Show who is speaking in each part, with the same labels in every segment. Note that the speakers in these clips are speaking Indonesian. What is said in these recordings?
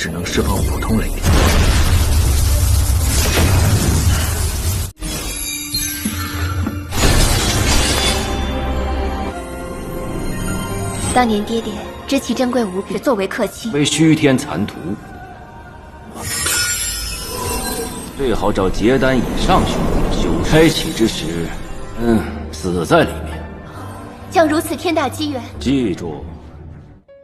Speaker 1: 只能释放普通雷电。
Speaker 2: 当年爹爹知其珍贵无比，作为客卿，
Speaker 1: 为虚天残图，最好找结丹以上兄弟修开启之时，死在里面。
Speaker 2: 将如此天大机缘，
Speaker 1: 记住。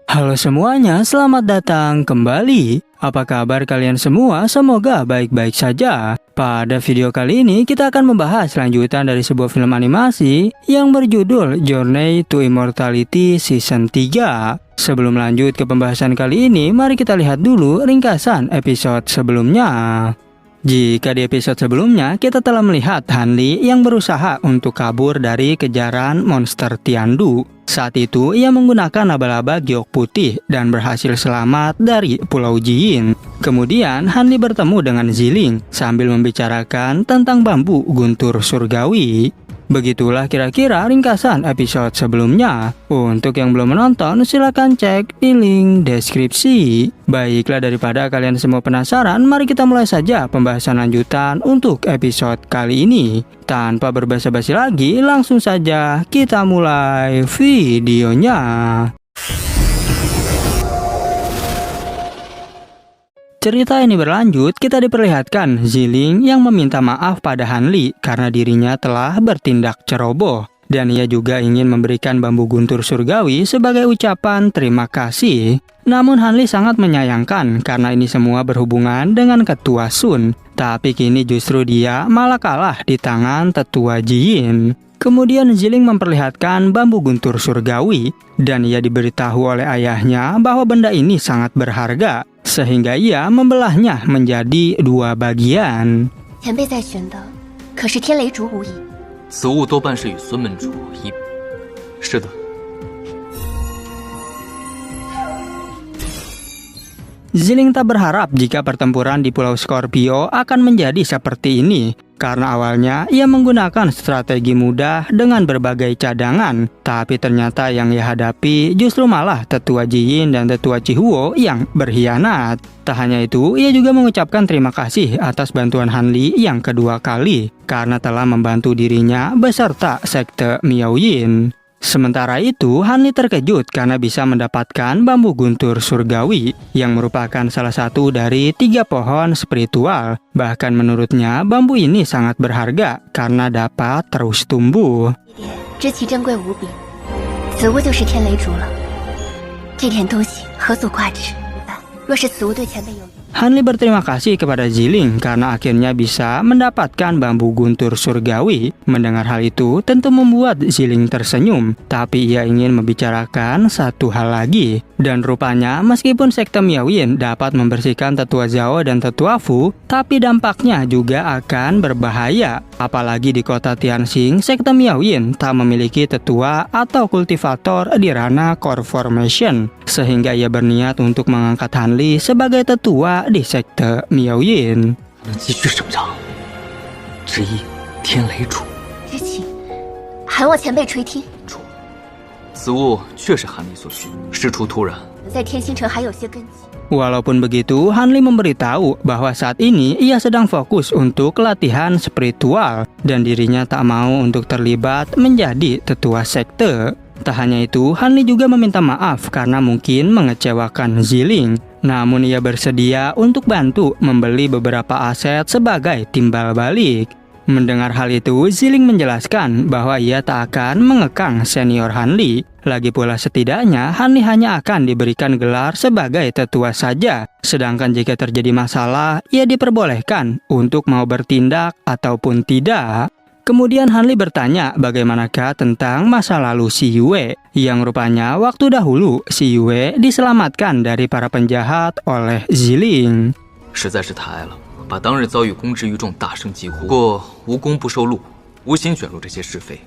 Speaker 3: Halo semuanya, selamat datang kembali. Apa kabar kalian semua? Semoga baik-baik saja. Pada video kali ini kita akan membahas lanjutan dari sebuah film animasi yang berjudul Journey to Immortality Season 3. Sebelum lanjut ke pembahasan kali ini, mari kita lihat dulu ringkasan episode sebelumnya. Jika di episode sebelumnya kita telah melihat Hanli yang berusaha untuk kabur dari kejaran monster Tiandu. Saat itu ia menggunakan laba-laba giok putih dan berhasil selamat dari Pulau Jin. Kemudian Hanli bertemu dengan Ziling sambil membicarakan tentang bambu guntur surgawi. Begitulah kira-kira ringkasan episode sebelumnya. Untuk yang belum menonton, silahkan cek di link deskripsi. Baiklah, daripada kalian semua penasaran, mari kita mulai saja pembahasan lanjutan untuk episode kali ini. Tanpa berbasa-basi lagi, langsung saja kita mulai videonya. Cerita ini berlanjut, kita diperlihatkan Ziling yang meminta maaf pada Hanli karena dirinya telah bertindak ceroboh. Dan ia juga ingin memberikan bambu guntur surgawi sebagai ucapan terima kasih. Namun Hanli sangat menyayangkan karena ini semua berhubungan dengan Ketua Sun. Tapi kini justru dia malah kalah di tangan Tetua Jin. Kemudian Ziling memperlihatkan bambu guntur surgawi dan ia diberitahu oleh ayahnya bahwa benda ini sangat berharga. Sehingga ia membelahnya menjadi dua bagian.
Speaker 2: 前辈在寻的可是天雷烛无疑。
Speaker 4: 此物多半是与孙门主一。是的。
Speaker 3: Ziling tak berharap jika pertempuran di Pulau Scorpio akan menjadi seperti ini. Karena awalnya ia menggunakan strategi mudah dengan berbagai cadangan. Tapi ternyata yang ia hadapi justru malah Tetua Jin dan Tetua Chihuo yang berkhianat. Tak hanya itu, ia juga mengucapkan terima kasih atas bantuan Hanli yang kedua kali. Karena telah membantu dirinya beserta sekte Miaoyin. Sementara itu, Hanli terkejut karena bisa mendapatkan bambu guntur surgawi yang merupakan salah satu dari 3 pohon spiritual. Bahkan menurutnya, bambu ini sangat berharga karena dapat terus tumbuh.
Speaker 2: 知其珍贵无比，此物就是天雷烛了。这点东西何足挂齿？若是此物对前辈有益。
Speaker 3: Hanli berterima kasih kepada Ziling karena akhirnya bisa mendapatkan bambu guntur surgawi. Mendengar hal itu tentu membuat Ziling tersenyum, tapi ia ingin membicarakan satu hal lagi. Dan rupanya meskipun sekte Miaoyin dapat membersihkan Tetua Zhao dan Tetua Fu, tapi dampaknya juga akan berbahaya. Apalagi di kota Tianxing, sekte Miaoyin tak memiliki tetua atau kultivator di ranah core formation. Sehingga ia berniat untuk mengangkat Hanli sebagai tetua di sekte Miaoyin.
Speaker 1: 继续生长之一，天雷烛。
Speaker 2: 知其，还望前辈垂听。
Speaker 4: 此物确是寒力所需，事出突然，
Speaker 2: 在天星城还有些根基。
Speaker 3: Walaupun begitu, Hanli memberitahu bahwa saat ini ia sedang fokus untuk latihan spiritual dan dirinya tak mau untuk terlibat menjadi tetua sekte. Tak hanya itu, Hanli juga meminta maaf karena mungkin mengecewakan Ziling. Namun ia bersedia untuk bantu membeli beberapa aset sebagai timbal balik. Mendengar hal itu, Ziling menjelaskan bahwa ia tak akan mengekang senior Hanli. Lagi pula setidaknya Hanli hanya akan diberikan gelar sebagai tetua saja. Sedangkan jika terjadi masalah, ia diperbolehkan untuk mau bertindak ataupun tidak. Kemudian Hanli bertanya bagaimanakah tentang masa lalu Si Yue, yang rupanya waktu dahulu Si Yue diselamatkan dari para penjahat oleh Ziling.
Speaker 4: 实在是太爱了，把当日遭遇公之于众大声疾呼。不过无功不受禄，无心卷入这些是非。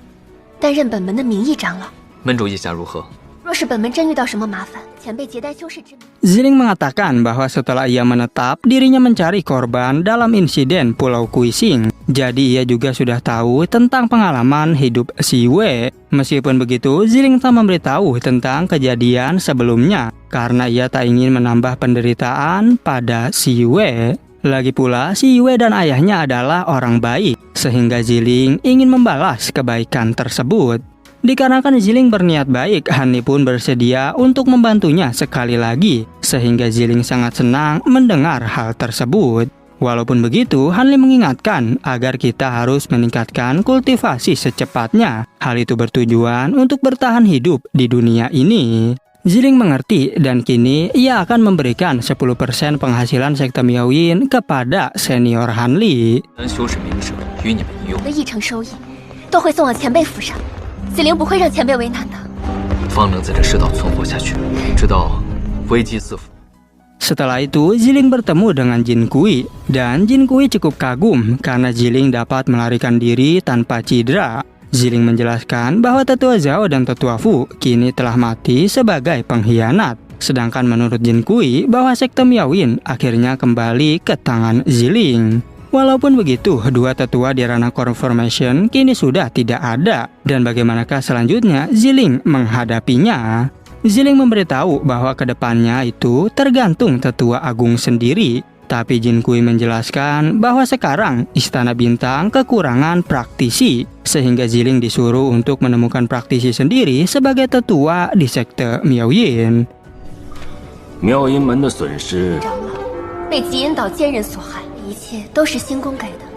Speaker 2: 担任本门的名义长老，
Speaker 4: 门主意下如何？
Speaker 2: 若是本门真遇到什么麻烦，前辈结丹修士之名。
Speaker 3: Ziling mengatakan bahwa setelah ia menetap, dirinya mencari korban dalam insiden Pulau Kuising. Jadi ia juga sudah tahu tentang pengalaman hidup si Wei. Meskipun begitu, Ziling tak memberitahu tentang kejadian sebelumnya karena ia tak ingin menambah penderitaan pada si Wei. Lagi pula, si Wei dan ayahnya adalah orang baik, sehingga Ziling ingin membalas kebaikan tersebut. Dikarenakan Ziling berniat baik, Hanli pun bersedia untuk membantunya sekali lagi, sehingga Ziling sangat senang mendengar hal tersebut. Walaupun begitu, Hanli mengingatkan agar kita harus meningkatkan kultivasi secepatnya. Hal itu bertujuan untuk bertahan hidup di dunia ini. Ziling mengerti dan kini ia akan memberikan 10% penghasilan sekte Miaoyin kepada senior Hanli.
Speaker 4: 咱修士名声与你们一用，
Speaker 2: 的议程收益都会送往前辈府上，子灵不会让前辈为难的。
Speaker 4: 方能在这世道存活下去，直到危机四伏。
Speaker 3: Setelah itu, Ziling bertemu dengan Jin Kui, dan Jin Kui cukup kagum karena Ziling dapat melarikan diri tanpa cedera. Ziling menjelaskan bahwa Tetua Zhao dan Tetua Fu kini telah mati sebagai pengkhianat. Sedangkan menurut Jin Kui bahwa sekte Miaoyin akhirnya kembali ke tangan Ziling. Walaupun begitu, dua tetua di ranah Confirmation kini sudah tidak ada. Dan bagaimanakah selanjutnya Ziling menghadapinya? Ziling memberitahu bahwa kedepannya itu tergantung Tetua Agung sendiri. Tapi Jin Kui menjelaskan bahwa sekarang Istana Bintang kekurangan praktisi, sehingga Ziling disuruh untuk menemukan praktisi sendiri sebagai tetua di sekte Miaoyin.
Speaker 1: 妙音门的损失，
Speaker 2: 长老被极阴岛奸人所害，一切都是星宫给的。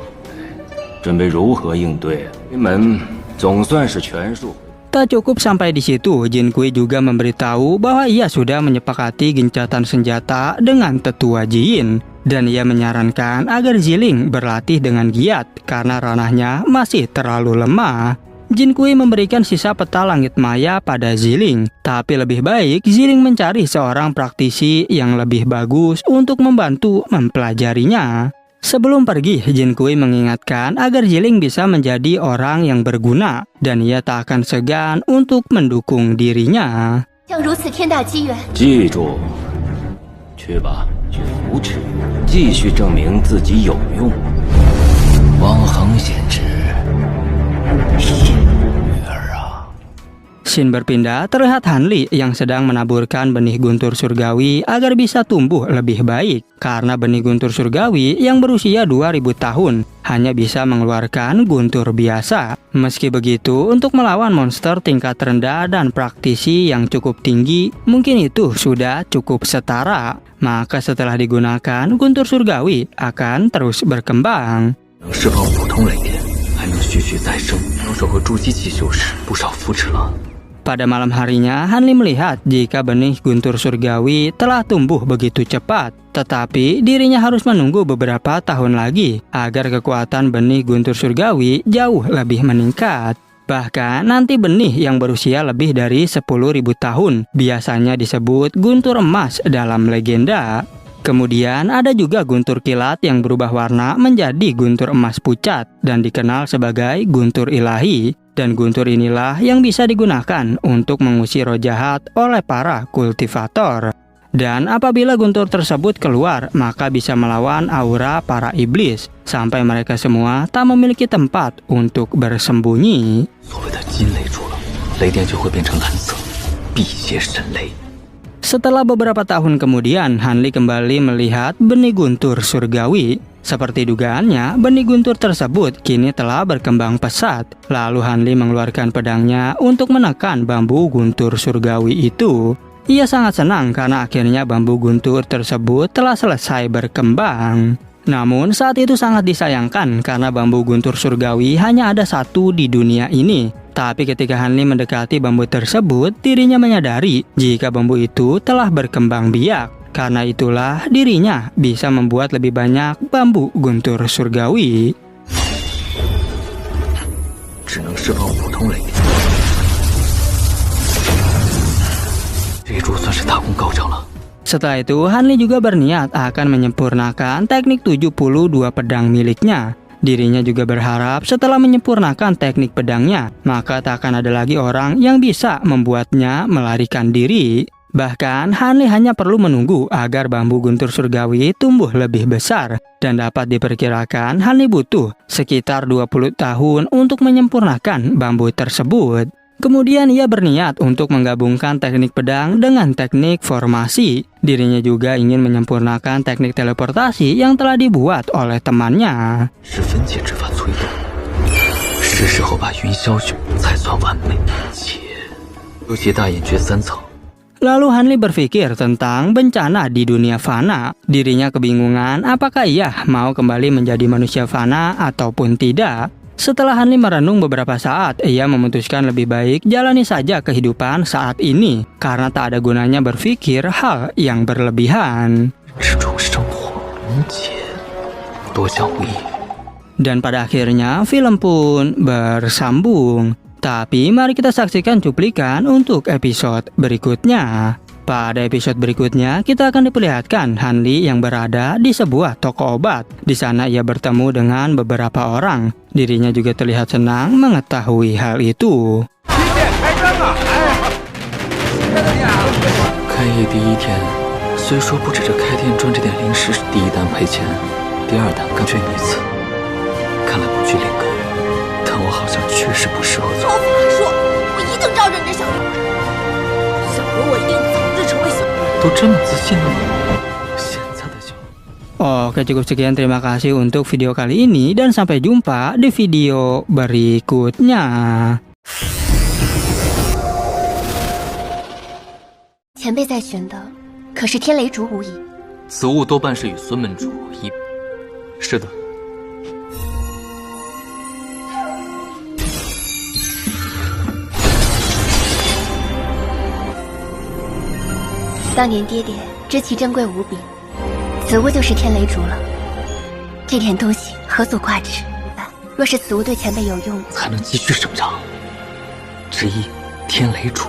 Speaker 1: 准备如何应对？云门总算是全数。
Speaker 3: Tak cukup sampai di situ, Jin Kui juga memberitahu bahwa ia sudah menyepakati gencatan senjata dengan tetua Jin. Dan ia menyarankan agar Ziling berlatih dengan giat karena ranahnya masih terlalu lemah. Jin Kui memberikan sisa peta langit maya pada Ziling. Tapi lebih baik Ziling mencari seorang praktisi yang lebih bagus untuk membantu mempelajarinya. Sebelum pergi, Jin Kui mengingatkan agar Ziling bisa menjadi orang yang berguna, dan ia tak akan segan untuk mendukung dirinya.
Speaker 2: 像如此天大机缘，
Speaker 1: 记住，去吧，去扶持，继续证明自己有用。王恒贤侄，是女儿啊。
Speaker 3: Scene berpindah, terlihat Hanli yang sedang menaburkan benih guntur surgawi agar bisa tumbuh lebih baik. Karena benih guntur surgawi yang berusia 2000 tahun hanya bisa mengeluarkan guntur biasa. Meski begitu, untuk melawan monster tingkat rendah dan praktisi yang cukup tinggi, mungkin itu sudah cukup setara. Maka setelah digunakan, guntur surgawi akan terus berkembang.
Speaker 4: 能释放普通雷电，还能续续再生，能手和筑基期修士不少扶持了。
Speaker 3: Pada malam harinya, Hanli melihat jika benih guntur surgawi telah tumbuh begitu cepat. Tetapi dirinya harus menunggu beberapa tahun lagi agar kekuatan benih guntur surgawi jauh lebih meningkat. Bahkan nanti benih yang berusia lebih dari 10.000 tahun biasanya disebut guntur emas dalam legenda. Kemudian ada juga guntur kilat yang berubah warna menjadi guntur emas pucat dan dikenal sebagai guntur ilahi. Dan guntur inilah yang bisa digunakan untuk mengusir roh jahat oleh para kultivator. Dan apabila guntur tersebut keluar, maka bisa melawan aura para iblis, sampai mereka semua tak memiliki tempat untuk bersembunyi.
Speaker 4: 所谓的金雷住了，雷电就会变成蓝色，辟邪神雷。
Speaker 3: Setelah beberapa tahun kemudian, Hanli kembali melihat benih guntur surgawi. Seperti dugaannya, benih guntur tersebut kini telah berkembang pesat. Lalu Hanli mengeluarkan pedangnya untuk menekan bambu guntur surgawi itu. Ia sangat senang karena akhirnya bambu guntur tersebut telah selesai berkembang. Namun saat itu sangat disayangkan karena bambu guntur surgawi hanya ada satu di dunia ini. Tapi ketika Hanli mendekati bambu tersebut, dirinya menyadari jika bambu itu telah berkembang biak. Karena itulah dirinya bisa membuat lebih banyak bambu guntur surgawi.
Speaker 4: 只能释放普通雷电。这一株算是大功告成了。
Speaker 3: Setelah itu, Hanli juga berniat akan menyempurnakan teknik 72 pedang miliknya. Dirinya juga berharap setelah menyempurnakan teknik pedangnya, maka tak akan ada lagi orang yang bisa membuatnya melarikan diri. Bahkan Hanli hanya perlu menunggu agar bambu guntur surgawi tumbuh lebih besar dan dapat diperkirakan Hanli butuh sekitar 20 tahun untuk menyempurnakan bambu tersebut. Kemudian ia berniat untuk menggabungkan teknik pedang dengan teknik formasi. Dirinya juga ingin menyempurnakan teknik teleportasi yang telah dibuat oleh temannya. Lalu Hanli berpikir tentang bencana di dunia fana. Dirinya kebingungan apakah ia mau kembali menjadi manusia fana ataupun tidak. Setelah Hanli merenung beberapa saat, ia memutuskan lebih baik jalani saja kehidupan saat ini karena tak ada gunanya berpikir hal yang berlebihan. Dan pada akhirnya film pun bersambung. Tapi mari kita saksikan cuplikan untuk episode berikutnya. Pada episode berikutnya, kita akan diperlihatkan Hanli yang berada di sebuah toko obat. Di sana ia bertemu dengan beberapa orang. Dirinya juga terlihat senang mengetahui hal itu.
Speaker 4: 开业第一天，虽说不止这开店赚这点零食是第一单赔钱，第二单刚捐一次，看来不拘两个人，但我好像确实不适合做。
Speaker 5: 老虎还说，我一定照着你的小人，小人我一定早日成为小人。
Speaker 4: 都这么自信了吗？现在的小。
Speaker 3: Oke, cukup sekian, terima kasih untuk video kali ini dan sampai jumpa di video berikutnya.
Speaker 2: 前辈在寻的可是天雷烛无疑。
Speaker 4: 此物多半是与孙门主一。是的。
Speaker 2: 当年爹爹知其珍贵无比，此物就是天雷烛了。这点东西何足挂齿？若是此物对前辈有用，
Speaker 4: 才能继续生长。之一，天雷烛。